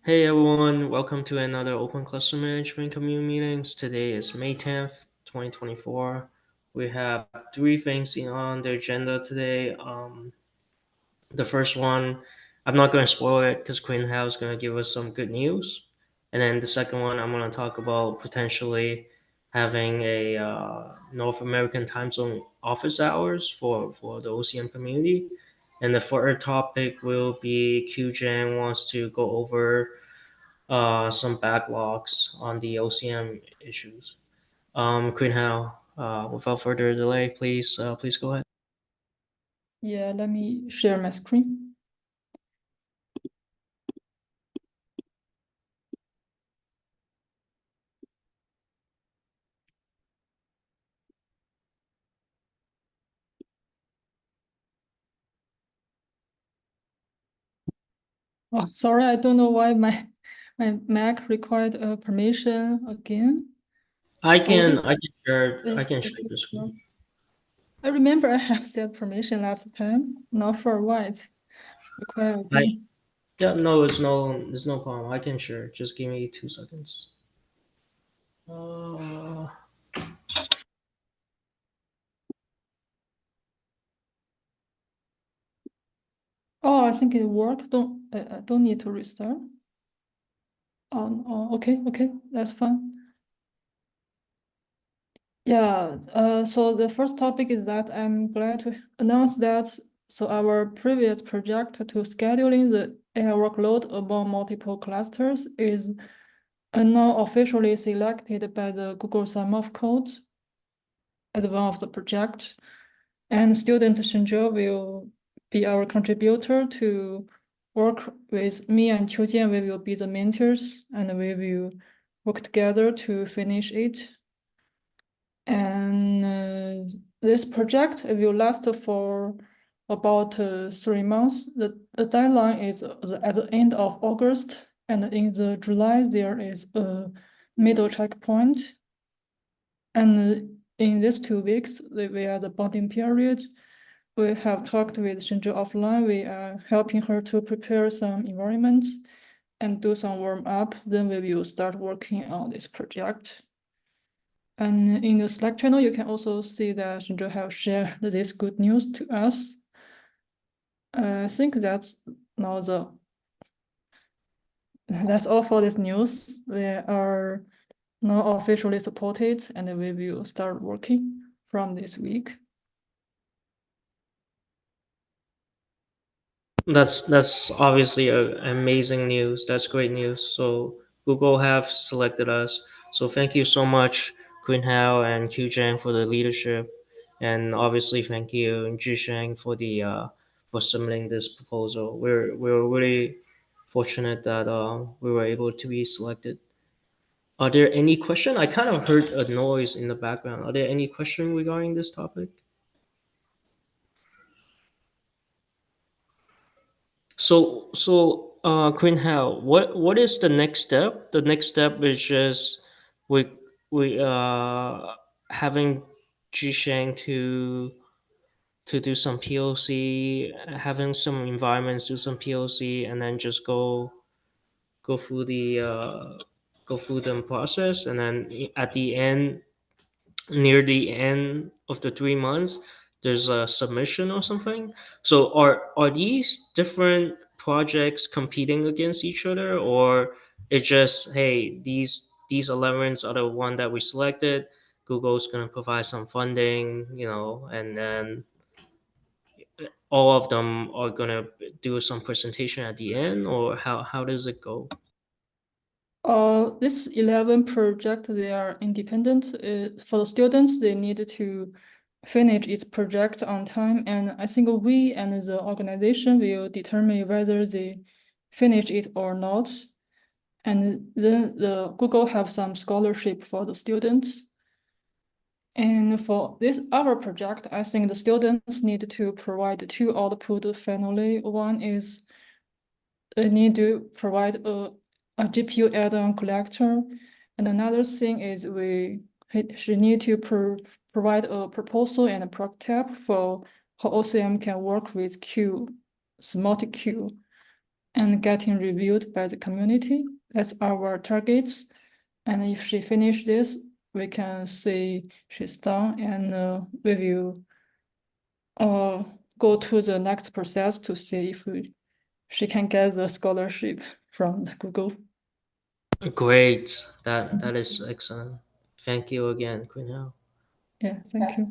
Hey everyone, welcome to another Open Cluster Management Community Meetings. Today is May 10th, 2024. We have three things on the agenda today. The first one, I'm not going to spoil it because Quinn Howe is going to give us some good news. And then the second one, I'm going to talk about potentially having a North American time zone office hours for the OCM community. And the third topic will be QJan wants to go over some backlogs on the OCM issues. Queen Hao, without further delay, please go ahead. Yeah, let me share my screen. Oh, sorry, I don't know why my Mac required a permission again. I Oh, can I can share I can share okay. the screen. I remember I have set permission last time. Not sure why it required I again. Yeah, no, it's no problem. I can share. Just give me 2 seconds. Uh, Oh, I think it worked. Don't need to restart. Okay, that's fine. Yeah, so the first topic is that I'm glad to announce that our previous project to scheduling the AI workload among multiple clusters is now officially selected by the Google Sum of Code as one of the project. And student Shenzhou will be our contributor to work with me and Qiujian. We will be the mentors and we will work together to finish it. And this project will last for about 3 months. The deadline is at the end of August, and in the July there is a middle checkpoint. And in these 2 weeks, we are the bonding period. We have talked with Shenzhou offline. We are helping her to prepare some environments and do some warm up. Then we will start working on this project. And in the Slack channel, you can also see that Shenzhou have shared this good news to us. I think that's now that's all for this news. We are now officially supported, and we will start working from this week. that's obviously amazing news. That's great news. So Google have selected us. So thank you so much, Queen Hao and Q Zhang for the leadership, and obviously thank you Zhi Sheng for submitting this proposal. We're really fortunate that we were able to be selected. Are there any question? I kind of heard a noise in the background. Are there any question regarding this topic? Queen Hal, what is the next step? The next step is just we having Jisheng to do some POC, having some environments do some POC, and then just go through the go through the process, and then at the end, near the end of the 3 months, there's a submission or something. So are these different projects competing against each other, or it's just, hey, these 11s are the one that we selected, Google's going to provide some funding, and then all of them are going to do some presentation at the end, or how does it go? This 11 project, they are independent. For the students, they need to finish its project on time. And I think we and the organization will determine whether they finish it or not. And then the Google have some scholarship for the students. And for this our project, I think the students need to provide two output finally. One is they need to provide a GPU add-on collector. And another thing is we should need to provide a proposal and a prototype for how OCM can work with Q, multi-Q. and getting reviewed by the community. That's our targets. And if she finish this, we can say she's done, and we will go to the next process to see if she can get the scholarship from Google. Great. That is excellent. Thank you again, Queen Hao. Yeah, thank you.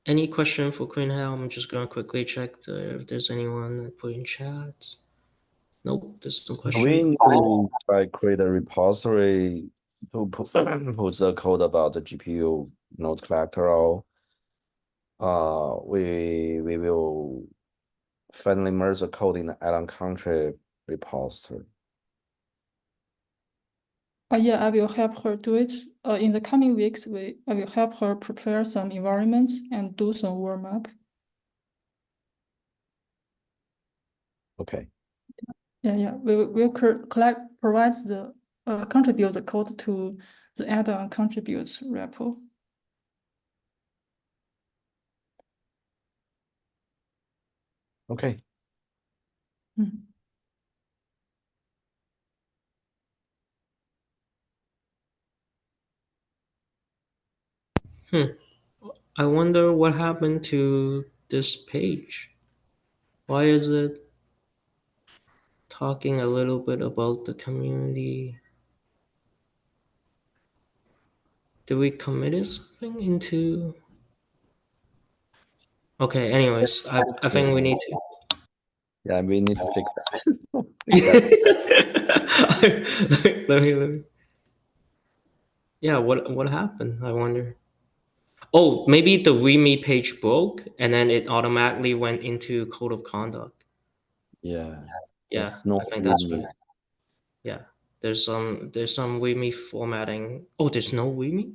Any question for Queen Hao? I'm just gonna quickly check if there's anyone that put in chat. Nope, there's no question. We need to create a repository to put the code about the GPU node collector, or we will finally merge the code in the add-on country repository. Yeah, I will help her do it. In the coming weeks, I will help her prepare some environments and do some warm up. Okay. Yeah. We'll provide the contribute the code to the add-on contributes repo. Okay. I wonder what happened to this page. Why is it talking a little bit about the community? Did we commit something into? Okay, anyways, I think we need to. Yeah, we need to fix that. Let me. Yeah, what happened? I wonder. Oh, maybe the README page broke and then it automatically went into code of conduct. Yeah. Yeah, There's no I think that's README. right. Yeah, there's some README formatting. Oh, there's no README?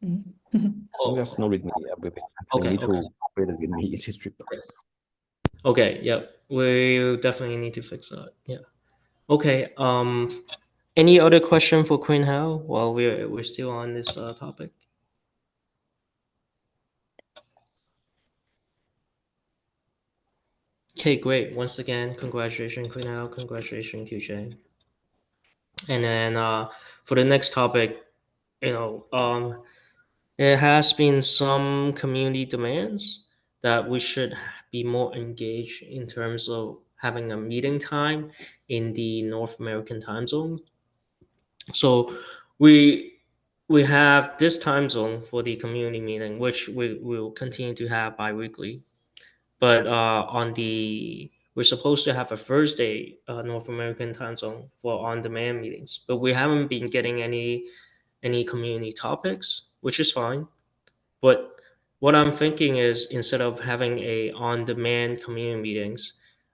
So there's no README. Yeah, we Okay, need okay. to create a README history. Okay, yeah, we definitely need to fix that. Yeah. Okay. Any other question for Queen Hao while we're still on this topic? Okay, great. Once again, congratulations, Queen Hao. Congratulations, QJ. And then for the next topic, there has been some community demands that we should be more engaged in terms of having a meeting time in the North American time zone. So we have this time zone for the community meeting, which we will continue to have bi-weekly. But we're supposed to have a Thursday North American time zone for on-demand meetings, but we haven't been getting any community topics, which is fine. But what I'm thinking is instead of having a on-demand community meetings,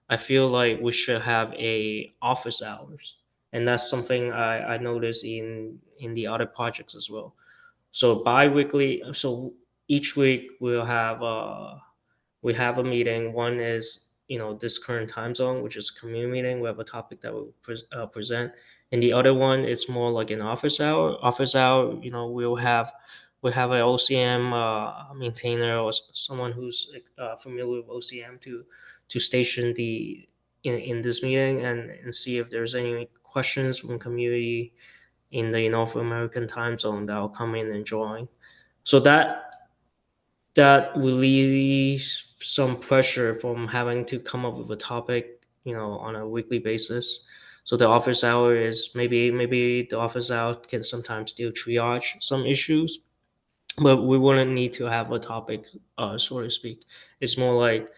I feel like we should have a office hours, and that's something I noticed in the other projects as well. So bi-weekly, so each week we have a meeting. One is this current time zone, which is community meeting. We have a topic that we'll present, and the other one is more like an office hour. Office hour, we'll have an OCM maintainer or someone who's familiar with OCM to station in this meeting and see if there's any questions from community in the North American time zone that will come in and join. So that relieves some pressure from having to come up with a topic, on a weekly basis. So the office hour is maybe the office hour can sometimes still triage some issues, but we wouldn't need to have a topic, so to speak. It's more like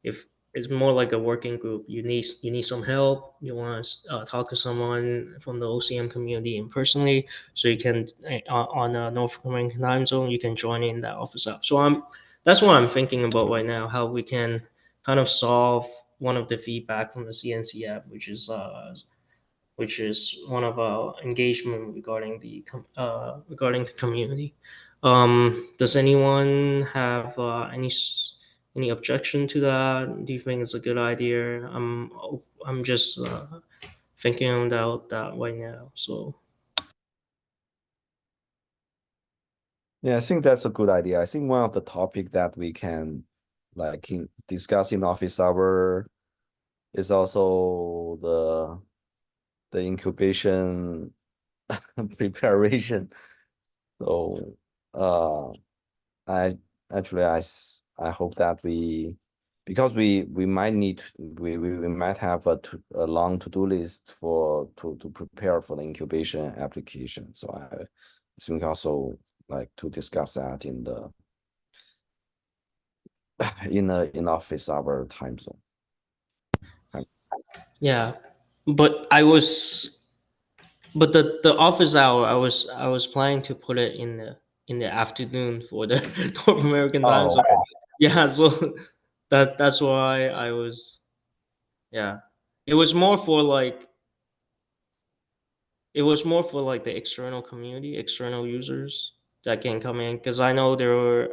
if it's more like a working group. You need some help. You want to talk to someone from the OCM community and personally, so you can on a North American time zone, you can join in that office hour. So that's what I'm thinking about right now. How we can kind of solve one of the feedback from the CNCF, which is one of our engagement regarding the community. Does anyone have any objection to that? Do you think it's a good idea? I'm just thinking about that right now. So Yeah, I think that's a good idea. I think one of the topic that we can discuss in office hour is also the incubation preparation. So I actually I hope that because we might need we might have a long to-do list to prepare for the incubation application. So I think also like to discuss that in the in office hour time zone. Yeah, but the office hour I was planning to put it in the afternoon for the North American time Oh, zone. Yeah, so that's why I was, yeah. It was more for like it was more for like the external community, external users that can come in, because I know there were,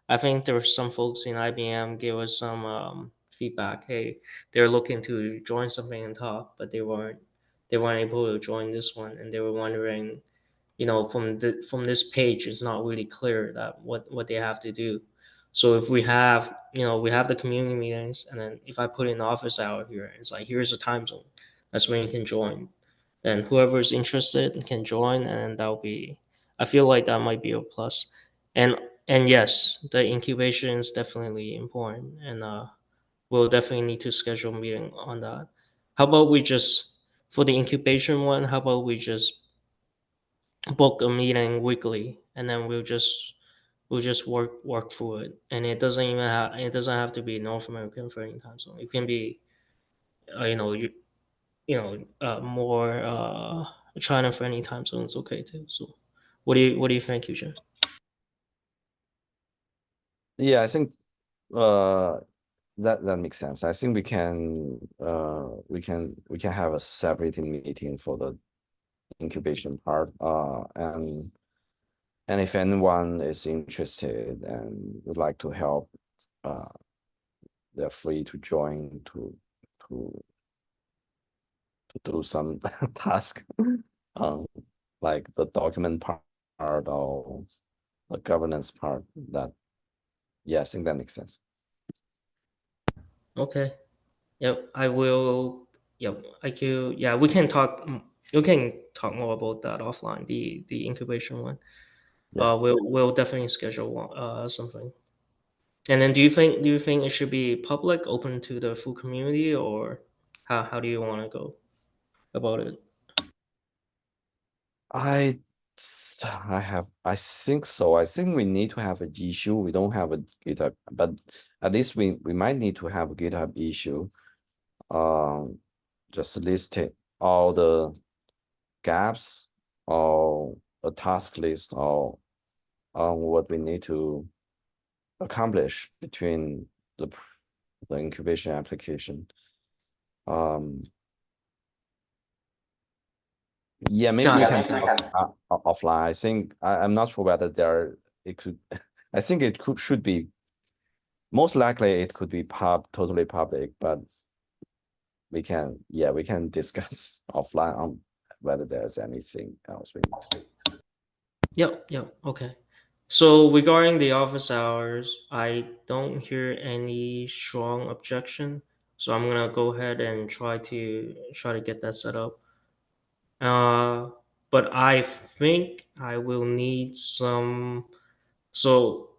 I think there were some folks in IBM gave us some feedback. Hey, they're looking to join something and talk, but they weren't able to join this one, and they were wondering, from this page, it's not really clear that what they have to do. So if we have, we have the community meetings, and then if I put in the office hour here, it's like here's a time zone, that's when you can join, and whoever is interested can join, and that'll be, I feel like that might be a plus. and and yes, the incubation is definitely important, and we'll definitely need to schedule a meeting on that. How about we just, for the incubation one, how about we just book a meeting weekly, and then we'll just work through it, and it doesn't have to be North American for any time zone. It can be, you know more China for any time zone is okay too. So what do you think, Eugene? yeah, I think uh that makes sense. I think we can have a separate meeting for the incubation part. And if anyone is interested and would like to help, uh, they're free to join to do some task, um, like the document part or the governance part. That yeah, I think that makes sense. Okay. Yep, I will. Yep, I can. Yeah, we can talk. We can talk more about that offline. The incubation one. Yeah. We'll definitely schedule something. And then, do you think it should be public, open to the full community, or how do you want to go about it? I I think so. I think we need to have an issue. We don't have a GitHub, but at least we might need to have a GitHub issue. Um, just listing all the gaps or a task list or what we need to accomplish between the incubation application. Um, yeah, maybe Got we it. can Okay. talk offline. I think I'm not sure whether it could. I think it should be most likely it could be totally public, but we can discuss offline on whether there's anything else we need to do. Yep. Yep. Okay. So regarding the office hours, I don't hear any strong objection. So I'm gonna go ahead and try to get that set up. Uh, but I think I will need some. So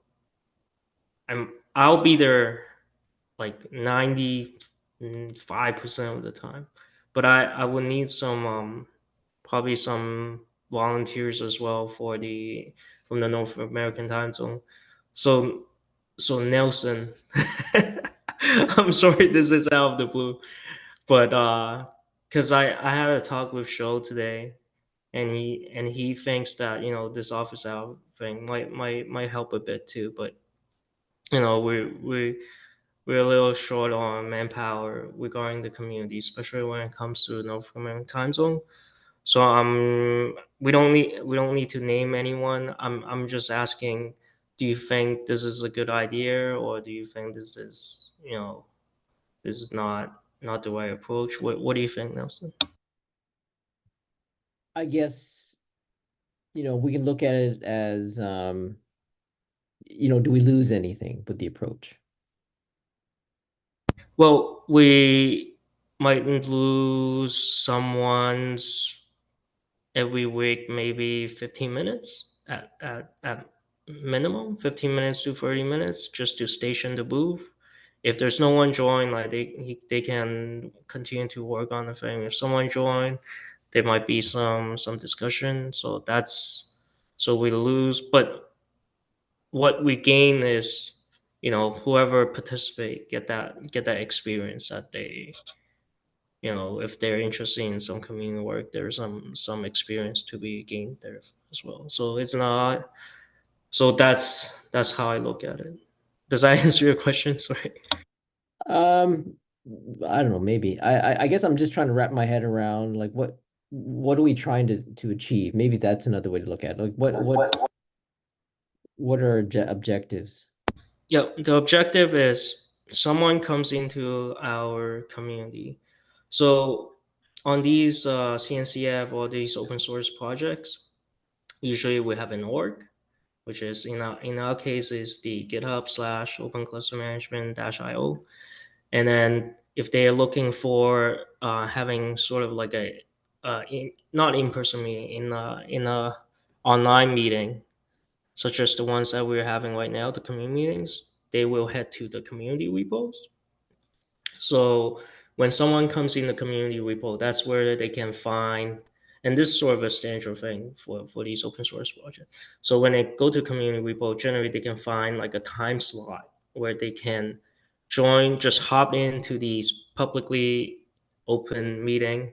I'll be there like 95% of the time, but I will need some probably some volunteers as well for the from the North American time zone. So Nelson, I'm sorry this is out of the blue, but because I had a talk with Show today, and he thinks that this office hour thing might help a bit too, but we're a little short on manpower regarding the community, especially when it comes to the North American time zone. So we don't need to name anyone. I'm just asking, do you think this is a good idea, or do you think this is not the right approach? What do you think, Nelson? I guess, we can look at it as, do we lose anything with the approach? Well, might lose someone's every week, maybe 15 minutes at minimum, 15 minutes to 30 minutes just to station the booth. If there's no one join, like they can continue to work on the thing. If someone join, there might be some discussion. So we lose, but what we gain is, whoever participate get that experience that they, if they're interested in some community work, there's some experience to be gained there as well. So it's not. So that's how I look at it. Does that answer your question? Sorry. Um, I don't know, maybe. I guess I'm just trying to wrap my head around like what are we trying to achieve? Maybe that's another way to look at it. Like what are objectives? Yeah, the objective is someone comes into our community. So on these CNCF or these open source projects, usually we have an org, which is in our case is the GitHub/Open Cluster Management -IO. And then if they are looking for having sort of like not in-person meeting, in a online meeting, such as the ones that we're having right now, the community meetings, they will head to the community repos. So when someone comes in the community repo, that's where they can find, and this is sort of a standard thing for these open source projects. So when they go to community repo, generally they can find like a time slot where they can join, just hop into these publicly open meeting,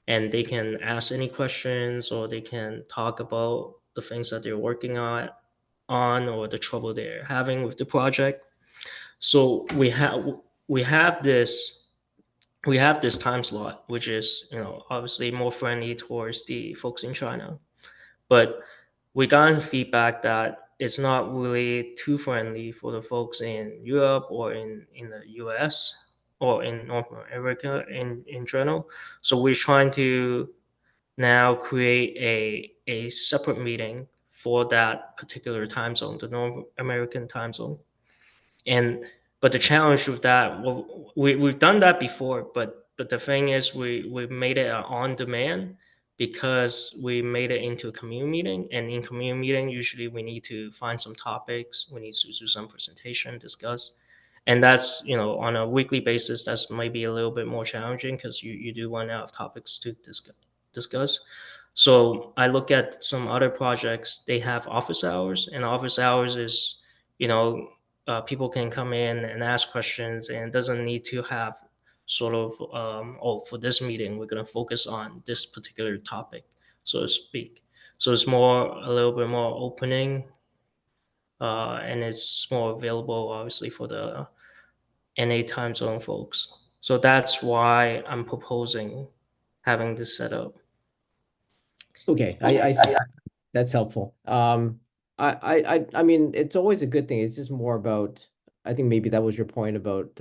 and they can ask any questions, or they can talk about the things that they're working on or the trouble they're having with the project. So we have this we have this time slot, which is, obviously more friendly towards the folks in China, but we got feedback that it's not really too friendly for the folks in Europe or in the US or in North America in general. So we're trying to now create a separate meeting for that particular time zone, the North American time zone. And but the challenge with that, well, we've done that before, but the thing is, we made it on demand because we made it into a community meeting, and in community meeting usually we need to find some topics, we need to do some presentation, discuss, and that's, on a weekly basis, that's might be a little bit more challenging because you do run out of topics to discuss. So I look at some other projects, they have office hours, and office hours is, you know people can come in and ask questions, and it doesn't need to have sort of, for this meeting we're going to focus on this particular topic, so to speak. So it's more, a little bit more opening, and it's more available obviously for the NA time zone folks. So that's why I'm proposing having this set up. Okay, I see. That's helpful. I mean, it's always a good thing. It's just more about, I think maybe that was your point about,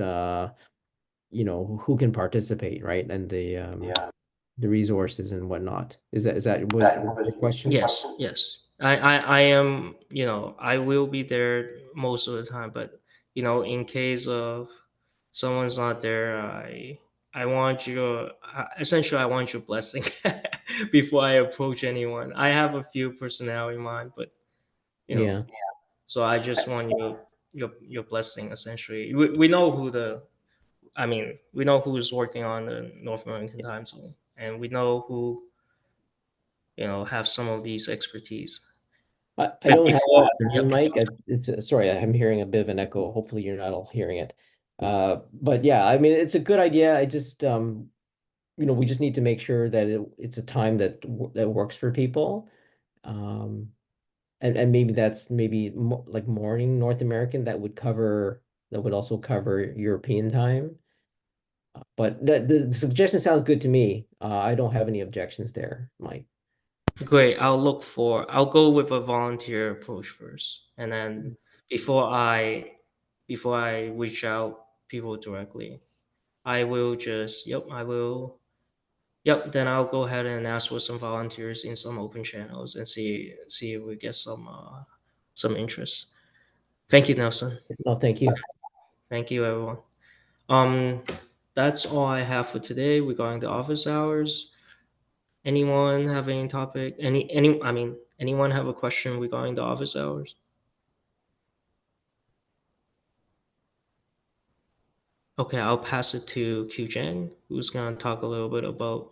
who can participate, right? And the resources and whatnot. Is that was your question? Yes. I am, I will be there most of the time, but, in case of someone's not there, I want your, essentially, I want your blessing before I approach anyone. I have a few personnel in mind, but, you know, Yeah. so I just want your blessing, essentially. We know we know who's working on the North American time zone, and we know who, have some of these expertise. I don't have a Before, concern, Mike. Sorry, I'm hearing a bit of an echo. Hopefully you're not all hearing it. But yeah, I mean, it's a good idea. I just, we just need to make sure that it's a time that works for people. Um, and maybe that's maybe like morning North American that would also cover European time. But the suggestion sounds good to me. I don't have any objections there, Mike. great. I'll go with a volunteer approach first, and then before I before I reach out people directly, I will just then I'll go ahead and ask for some volunteers in some open channels and see if we get some interest. Thank you, Nelson. No, thank you. Thank you, everyone. Um, that's all I have for today regarding the office hours. Anyone have any topic? Anyone have a question regarding the office hours? Okay, I'll pass it to Q Jen, who's gonna talk a little bit about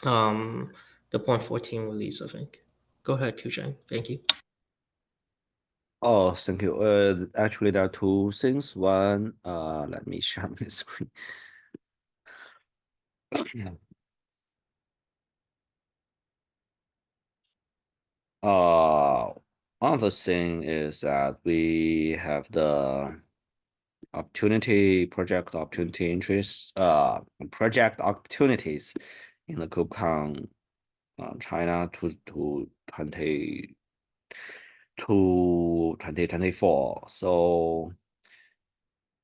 the 0.14 release, I think. Go ahead, Q Jen. Thank you. Oh, thank you. Actually, there are two things. One, let me share my screen. One of the thing is that we have the project opportunity interest, project opportunities in the KubeCon China to 2024. So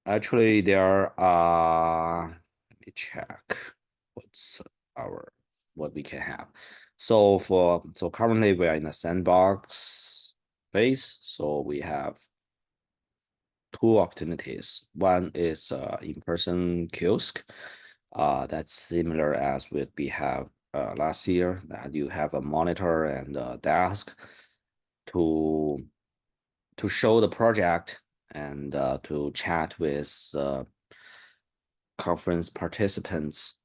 actually there are, let me check what we can have. So currently we are in a sandbox phase. So we have two opportunities. One is in-person kiosk. That's similar as what we have last year, that you have a monitor and a desk to show the project and to chat with conference participants.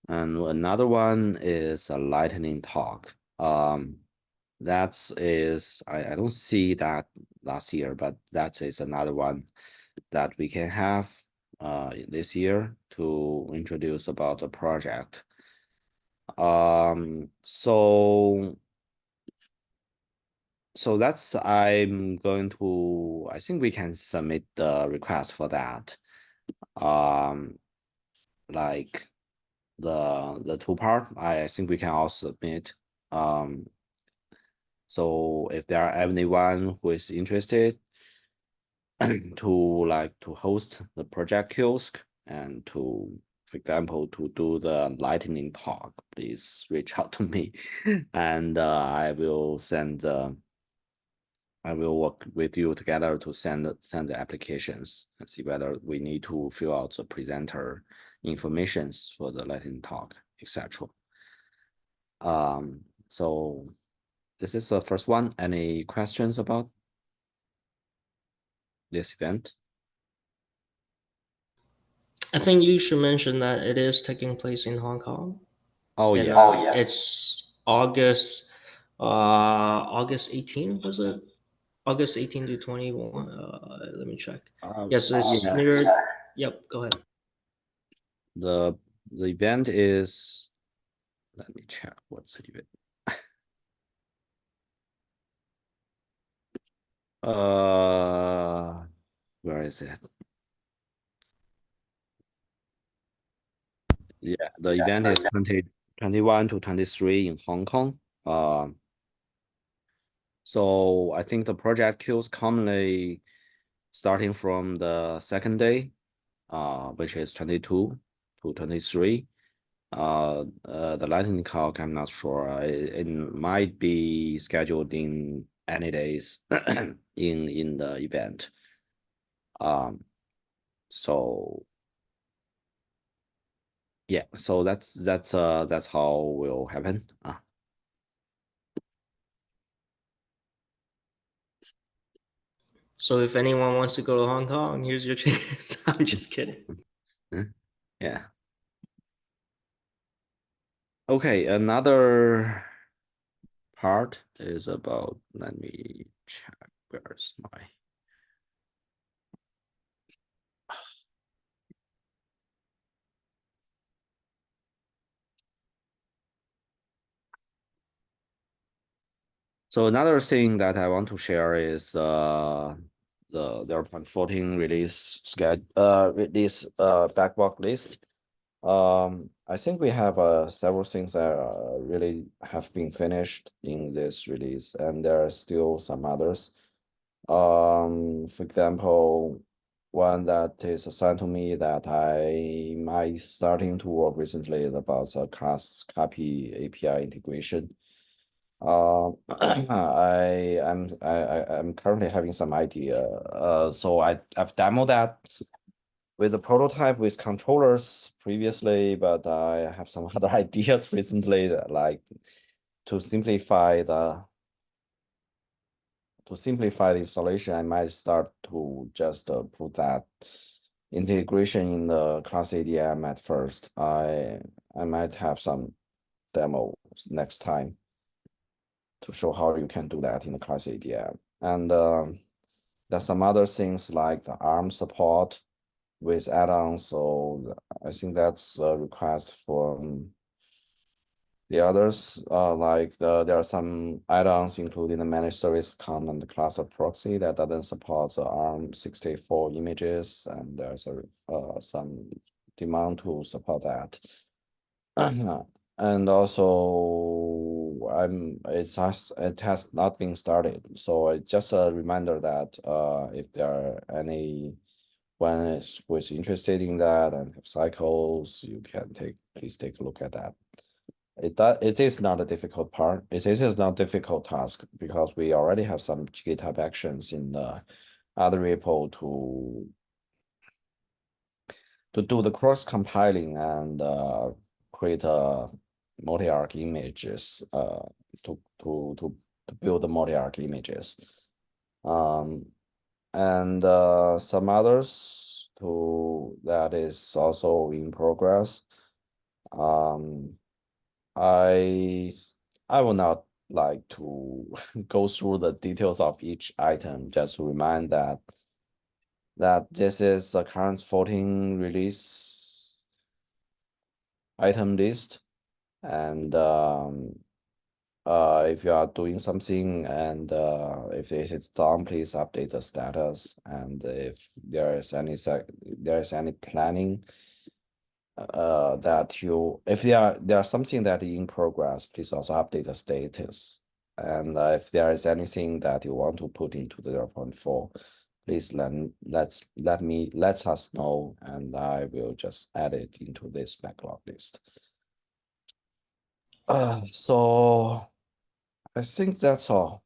And another one is a lightning talk. I don't see that last year, but that is another one that we can have this year to introduce about the project. So that's I think we can submit the request for that. Like the two part, I think we can also submit. So if there are anyone who is interested to host the project kiosk and for example, to do the lightning talk, please reach out to me, and I will work with you together to send the applications and see whether we need to fill out the presenter informations for the lightning talk, etc. So this is the first one. Any questions about this event? I think you should mention that it is taking place in Hong Kong. Oh And yes. it's August 18, was it? August 18 to 21. Let me check. Yes, it's Yeah. near. Yep, go ahead. The event is, let me check what's the event. Where is it? Yeah, the event is 2021 to 23 in Hong Kong. So I think the project queues commonly starting from the second day, which is 22 to 23. The lightning talk, I'm not sure. It might be scheduled in any days in the event. So yeah, so that's how will happen. So if anyone wants to go to Hong Kong, here's your chance. I'm just kidding. Yeah. Okay, another part is about, let me check where's my. So another thing that I want to share is the 0.14 release backlog list. I think we have several things that really have been finished in this release, and there are still some others. For example, one that is assigned to me that I might starting to work recently is about the class copy API integration. I'm currently having some idea. So I've demoed that with a prototype with controllers previously, but I have some other ideas recently that like to simplify the installation. I might start to just put that integration in the class ADM at first. I might have some demo next time to show how you can do that in the class ADM. And there's some other things like the ARM support with add-ons. So I think that's a request from the others. Like there are some add-ons including the managed service account and the class of proxy that doesn't support the ARM64 images, and there's some demand to support that. And also it has not been started, so it's just a reminder that if there are anyone who's interested in that and have cycles, you can please take a look at that. It is not a difficult part. It is not a difficult task because we already have some GitHub actions in the other repo to do the cross compiling and create a multi-arc images to build the multi-arc images, and some others that is also in progress. I will not like to go through the details of each item, just to remind that this is the current 14 release item list, and if you are doing something and if this is done, please update the status, and if there is any planning that if there are something that is in progress, please also update the status. And if there is anything that you want to put into the 0.4, please let us know, and I will just add it into this backlog list. So I think that's all.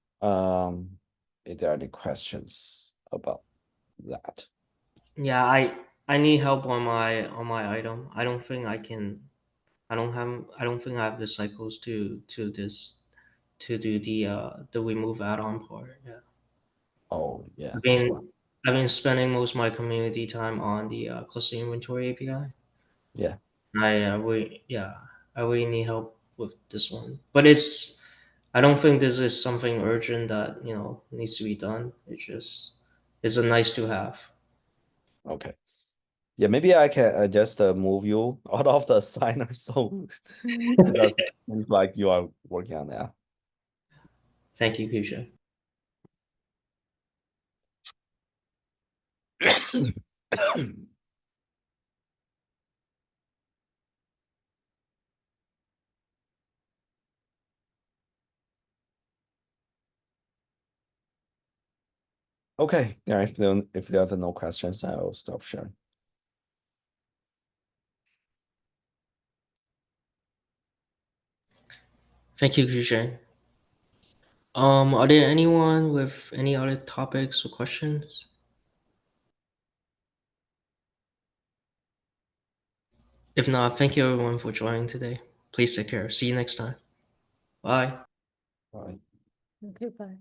Is there any questions about that? Yeah, I need help on my item. I don't think I can. I don't think I have the cycles to do the remove add-on part. Yeah. Oh yes, I've this one. been spending most of my community time on the cluster inventory API. Yeah. I really need help with this one. But I don't think this is something urgent that needs to be done. It's a nice to have. Okay. Yeah, maybe I can just move you out of the signer, so because it seems like you are working on that. Thank you, PJ. Okay, yeah, if there are no questions, I will stop sharing. Thank you, PJ. Are there anyone with any other topics or questions? If not, thank you everyone for joining today. Please take care. See you next time. Bye. Bye. Okay, bye.